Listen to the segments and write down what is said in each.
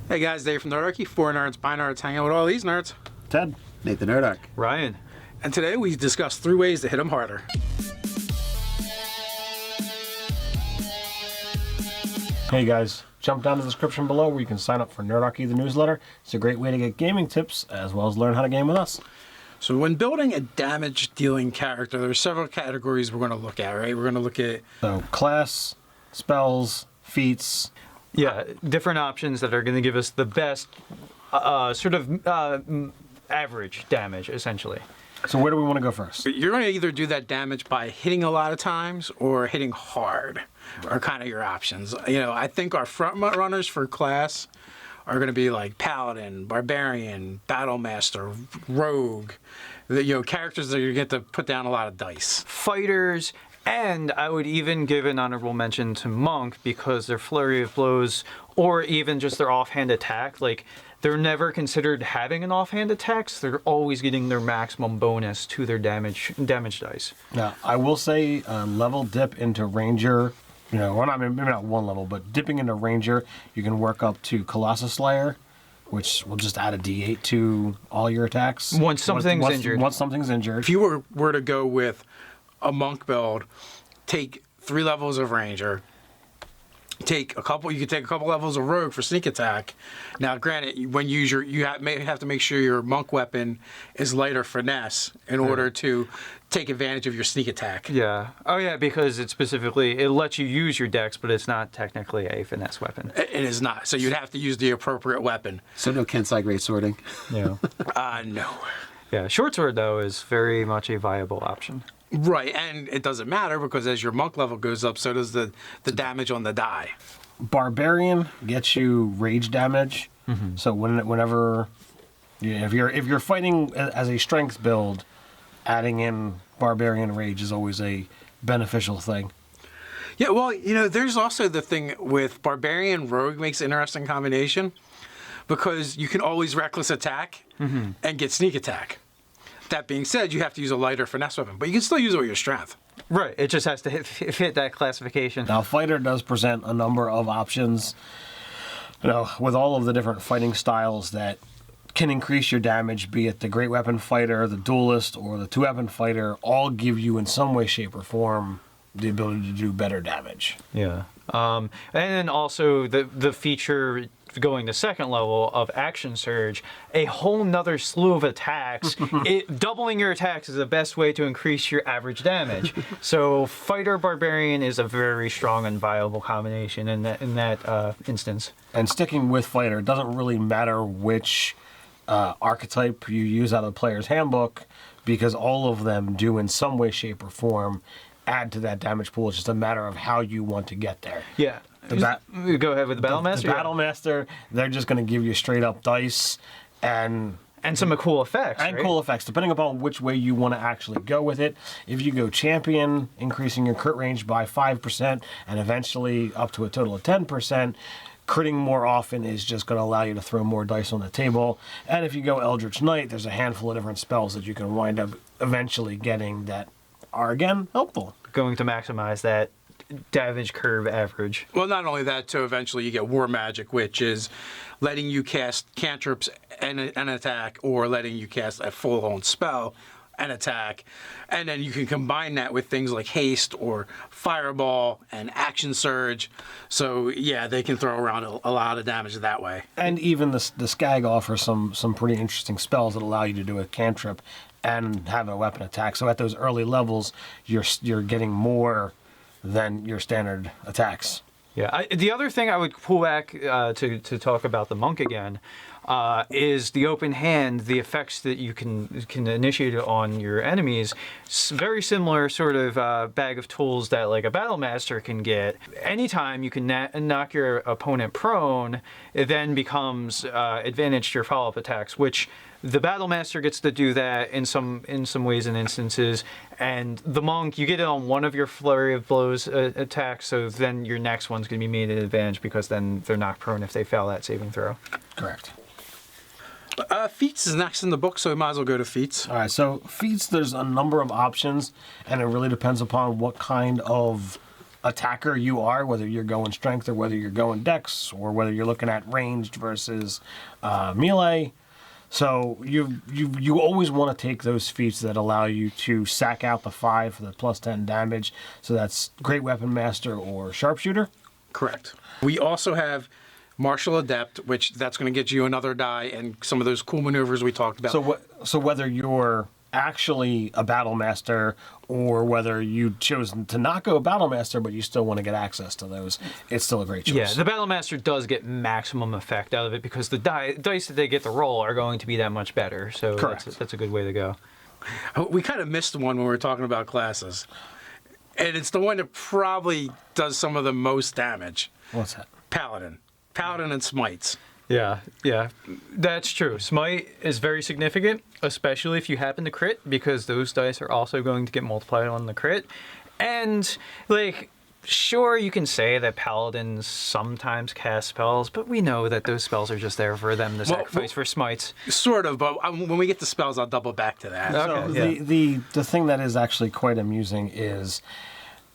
Hey guys, Dave from Nerdarchy, 4 nerds, by nerds, hanging out with all these nerds. Ted. Nathan Nerdark. Ryan. And today we discuss 3 ways to hit them harder. Hey guys, jump down to the description below where you can sign up for Nerdarchy, the newsletter. It's a great way to get gaming tips as well as learn how to game with us. So when building a damage dealing character, there's several categories we're going to look at, right? We're going to look at class, spells, feats. Yeah, different options that are going to give us the best average damage, essentially. So where do we want to go first? You're going to either do that damage by hitting a lot of times or hitting hard, are kind of your options. You know, I think our front runners for class are going to be like paladin, barbarian, battle master, rogue. Characters that you get to put down a lot of dice. Fighters, and I would even give an honorable mention to monk because their flurry of blows or even just their offhand attack, like they're never considered having an offhand attack, so they're always getting their maximum bonus to their damage dice. Now, I will say level dip into ranger, well, maybe not one level, but dipping into ranger, you can work up to Colossus Slayer, which will just add a D8 to all your attacks. Once something's injured. Once something's injured. If you were to go with a monk build, take 3 levels of ranger, you could take a couple levels of rogue for sneak attack. Now, granted, when you use you have to make sure your monk weapon is light or finesse in order to take advantage of your sneak attack. Yeah. Oh yeah, because it lets you use your dex, but it's not technically a finesse weapon. It is not. So you'd have to use the appropriate weapon. So no Kensai great sorting. Yeah. No. Yeah, short sword though is very much a viable option. Right, and it doesn't matter because as your monk level goes up, so does the damage on the die. Barbarian gets you rage damage. Mm-hmm. So whenever if you're fighting as a strength build, adding in barbarian rage is always a beneficial thing. Yeah, well, there's also the thing with barbarian rogue makes an interesting combination because you can always reckless attack and get sneak attack. That being said, you have to use a lighter finesse weapon, but you can still use it with your strength. Right, it just has to fit that classification. Now, fighter does present a number of options, with all of the different fighting styles that can increase your damage, be it the great weapon fighter, the duelist, or the 2-weapon fighter, all give you in some way, shape, or form the ability to do better damage. Yeah. And then also the feature going to second level of action surge, a whole nother slew of attacks. Doubling your attacks is the best way to increase your average damage. So fighter barbarian is a very strong and viable combination in that instance. And sticking with fighter, it doesn't really matter which archetype you use out of the player's handbook because all of them do in some way, shape, or form add to that damage pool. It's just a matter of how you want to get there. Yeah. Go ahead with the Battle Master? The Battle Master, they're just going to give you straight up dice and some cool effects. And right? cool effects, depending upon which way you want to actually go with it. If you go champion, increasing your crit range by 5% and eventually up to a total of 10%, critting more often is just going to allow you to throw more dice on the table. And if you go Eldritch Knight, there's a handful of different spells that you can wind up eventually getting that are, again, helpful. Going to maximize that damage curve average. Well, not only that, too, eventually you get War Magic, which is letting you cast cantrips and an attack or letting you cast a full-on spell and attack. And then you can combine that with things like Haste or Fireball and Action Surge. So, yeah, they can throw around a lot of damage that way. And even the Skag offers some pretty interesting spells that allow you to do a cantrip and have a weapon attack. So at those early levels, you're getting more than your standard attacks. Yeah. The other thing I would pull back to talk about the monk again is the open hand, the effects that you can initiate on your enemies. Very similar sort of bag of tools that like a battle master can get. Anytime you can knock your opponent prone, it then becomes advantage to your follow-up attacks, which the battle master gets to do that in some ways and instances, and the monk, you get it on one of your flurry of blows attacks, so then your next one's going to be made an advantage because then they're knocked prone if they fail that saving throw. Correct. Feats is next in the book, so we might as well go to feats. All right, so feats, there's a number of options, and it really depends upon what kind of attacker you are, whether you're going strength or whether you're going dex or whether you're looking at ranged versus melee. So you always want to take those feats that allow you to sack out the 5 for the plus 10 damage. So that's Great Weapon Master or Sharpshooter. Correct. We also have Martial Adept, which that's going to get you another die and some of those cool maneuvers we talked about. So whether you're actually a battle master or whether you chose to not go battle master but you still want to get access to those, it's still a great choice. Yeah, the Battle Master does get maximum effect out of it because the dice that they get to roll are going to be that much better. So that's a good way to go. We kind of missed one when we were talking about classes. And it's the one that probably does some of the most damage. What's that? Paladin. Paladin and Smites. Yeah, that's true. Smite is very significant, especially if you happen to crit, because those dice are also going to get multiplied on the crit. And, like, sure, you can say that paladins sometimes cast spells, but we know that those spells are just there for them to sacrifice for smites. Sort of, but when we get to spells, I'll double back to that. Okay, So the thing that is actually quite amusing is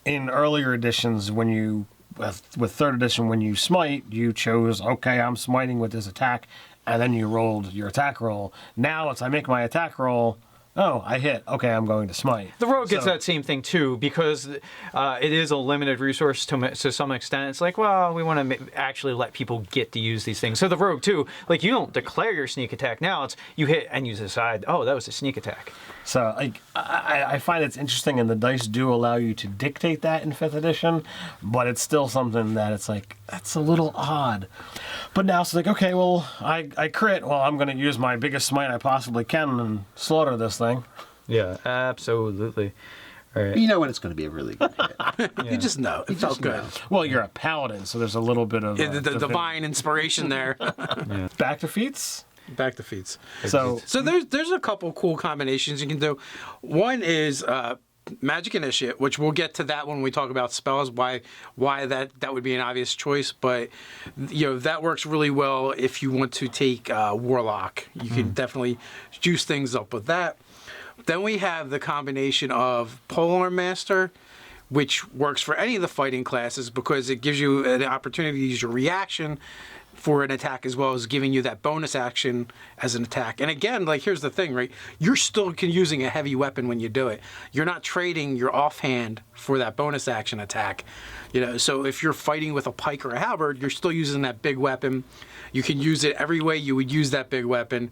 in earlier editions when you with third edition, when you smite, you chose, okay, I'm smiting with this attack, and then you rolled your attack roll. Now it's I make my attack roll, oh, I hit, okay, I'm going to smite. The rogue gets that same thing too, because it is a limited resource to some extent. It's like, well, we want to actually let people get to use these things. So the rogue too, like you don't declare your sneak attack now, it's you hit and you decide, oh, that was a sneak attack. So like I find it's interesting, and the dice do allow you to dictate that in 5th edition, but it's still something that it's like, that's a little odd. But now it's like, okay, well, I crit, well, I'm going to use my biggest smite I possibly can and slaughter this thing. Yeah, absolutely. All right. You know when it's going to be a really good hit. You just know. It felt good. Well, you're a paladin, so there's a little bit of The divine inspiration there. Back to feats. Back to feats. So there's a couple cool combinations you can do. One is Magic Initiate, which we'll get to that when we talk about spells, why that would be an obvious choice, but that works really well if you want to take Warlock. You can definitely juice things up with that. Then we have the combination of Polearm Master, which works for any of the fighting classes because it gives you an opportunity to use your reaction for an attack as well as giving you that bonus action as an attack. And again, like here's the thing, right? You're still using a heavy weapon when you do it. You're not trading your offhand for that bonus action attack. So if you're fighting with a pike or a halberd, you're still using that big weapon. You can use it every way you would use that big weapon.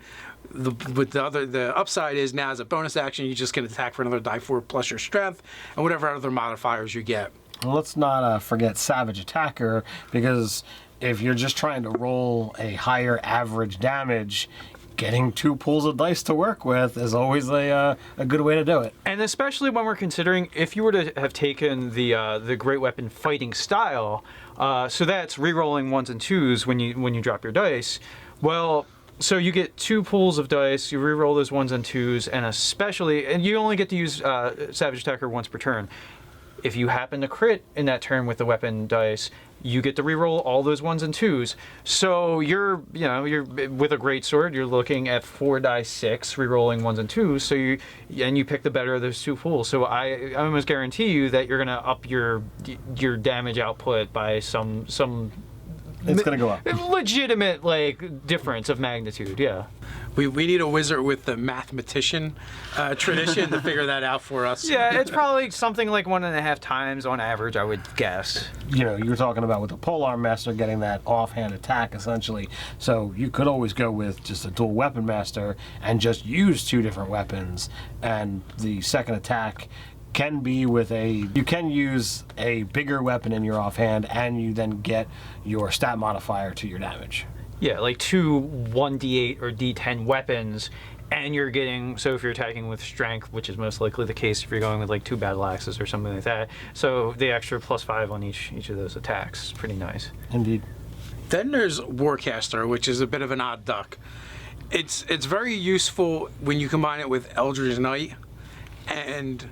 The upside is now as a bonus action, you just can attack for another die 4 plus your strength and whatever other modifiers you get. Well, let's not forget Savage Attacker, because if you're just trying to roll a higher average damage, getting 2 pools of dice to work with is always a good way to do it. And especially when we're considering if you were to have taken the Great Weapon fighting style, so that's re-rolling 1s and 2s when you drop your dice. Well, so you get 2 pools of dice, you re-roll those 1s and 2s, and you only get to use Savage Attacker once per turn. If you happen to crit in that turn with the weapon dice, you get to re-roll all those 1s and 2s. So you're with a great sword, you're looking at 4 die 6, re-rolling 1s and 2s. So you pick the better of those 2 pools. So I almost guarantee you that you're gonna up your damage output by some. It's gonna go up. Legitimate difference of magnitude, yeah. We need a wizard with the mathematician tradition to figure that out for us. Yeah, it's probably something like 1.5 times on average, I would guess. You were talking about with the Polearm Master getting that offhand attack, essentially. So you could always go with just a dual weapon master and just use 2 different weapons, and the second attack can be you can use a bigger weapon in your offhand, and you then get your stat modifier to your damage. Yeah, like 2 1d8 or d10 weapons, and you're getting, so if you're attacking with strength, which is most likely the case if you're going with 2 battle axes or something like that, so the extra +5 on each of those attacks is pretty nice. Indeed. Then there's Warcaster, which is a bit of an odd duck. It's very useful when you combine it with Eldritch Knight and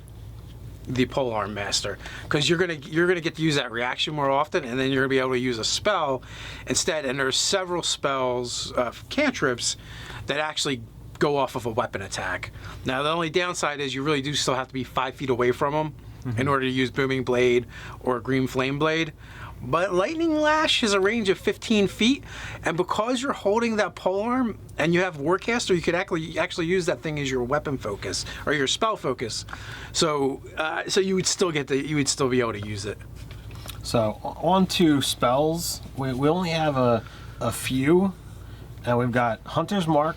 the Polearm Master, because you're gonna get to use that reaction more often, and then you're gonna be able to use a spell instead. And there's several spells, cantrips, that actually go off of a weapon attack. Now the only downside is you really do still have to be 5 feet away from them. in order to use Booming Blade or Green Flame Blade. But Lightning Lash is a range of 15 feet, and because you're holding that polearm and you have Warcaster, you could actually use that thing as your weapon focus or your spell focus. So you would still be able to use it. So on to spells. We only have a few, and we've got Hunter's Mark,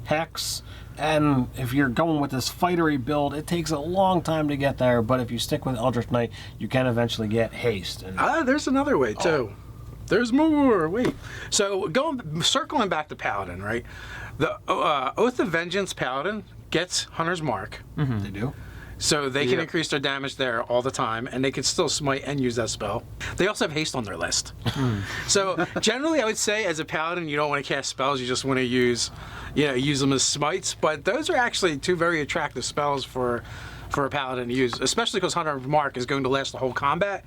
Hex, and if you're going with this fightery build, it takes a long time to get there, but if you stick with Eldritch Knight, you can eventually get Haste. And There's another way, too. There's more. Wait. So circling back to Paladin, right? The Oath of Vengeance Paladin gets Hunter's Mark. They do. So they can increase their damage there all the time, and they can still smite and use that spell. They also have haste on their list. So generally, I would say as a paladin, you don't want to cast spells. You just want to use them as smites. But those are actually two very attractive spells for a paladin to use, especially because Hunter's Mark is going to last the whole combat,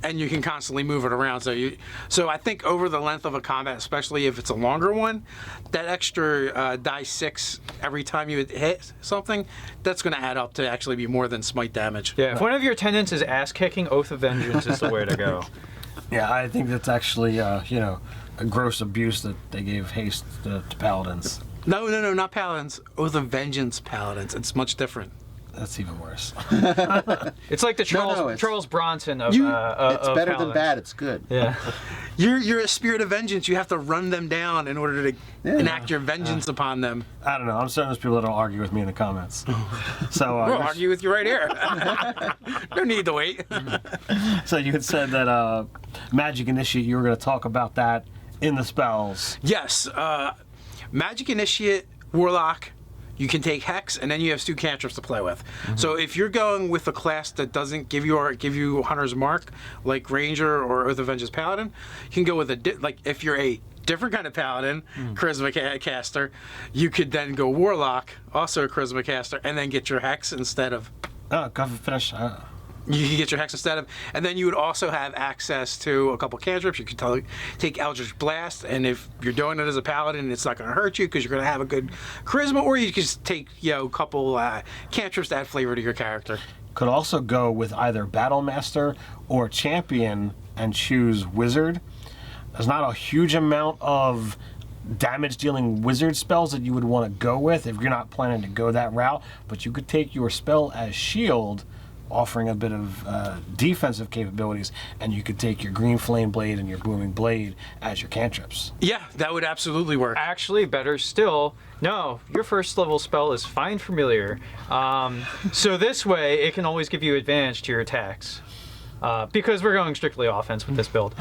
and you can constantly move it around. So I think over the length of a combat, especially if it's a longer one, that extra die 6 every time you hit something, that's going to add up to actually be more than smite damage. Yeah, if one of your tenants is ass kicking, Oath of Vengeance is the way to go. Yeah, I think that's actually a gross abuse that they gave haste to paladins. No, not paladins. Oath of Vengeance paladins. It's much different. That's even worse. It's like the Charles Bronson of It's of better paladins. than bad. It's good. Yeah. You're a spirit of vengeance. You have to run them down in order to enact your vengeance upon them. I don't know. I'm certain there's people that'll argue with me in the comments. So We'll argue with you right here. No need to wait. So you had said that Magic Initiate, you were going to talk about that in the spells. Yes, Magic Initiate, Warlock. You can take Hex, and then you have 2 cantrips to play with. So if you're going with a class that doesn't give you Hunter's Mark, like Ranger or Oath of Vengeance Paladin, you can go with if you're a different kind of Paladin, Charisma Caster, you could then go Warlock, also a Charisma Caster, and then get your Hex instead of... Oh, go finish. You can get your Hex instead of, and then you would also have access to a couple cantrips. You could take Eldritch Blast, and if you're doing it as a paladin, it's not going to hurt you because you're going to have a good charisma. Or you could just take a couple cantrips to add flavor to your character. Could also go with either Battle Master or Champion and choose Wizard. There's not a huge amount of damage-dealing wizard spells that you would want to go with if you're not planning to go that route, but you could take your spell as Shield, offering a bit of defensive capabilities, and you could take your Green Flame Blade and your Booming Blade as your cantrips. Yeah, that would absolutely work. Actually, better still, no, your first level spell is Find Familiar. So this way, it can always give you advantage to your attacks. Because we're going strictly offense with this build.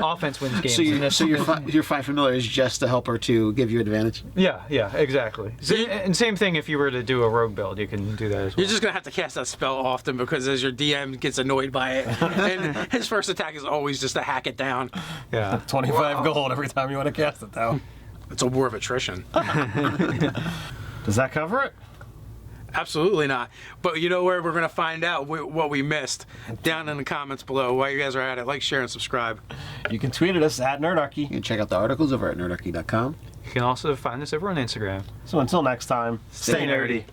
Offense wins games. So your Find Familiar is just a helper to give you advantage? Yeah, exactly. And same thing if you were to do a rogue build, you can do that as well. You're just going to have to cast that spell often because as your DM gets annoyed by it, and his first attack is always just to hack it down. Yeah. 25 gold every time you want to cast it, though. It's a war of attrition. Does that cover it? Absolutely not. But you know where we're going to find out what we missed? Down in the comments below. While you guys are at it, like, share, and subscribe. You can tweet at us at Nerdarchy. You can check out the articles over at nerdarchy.com. You can also find us over on Instagram. So until next time, Stay nerdy.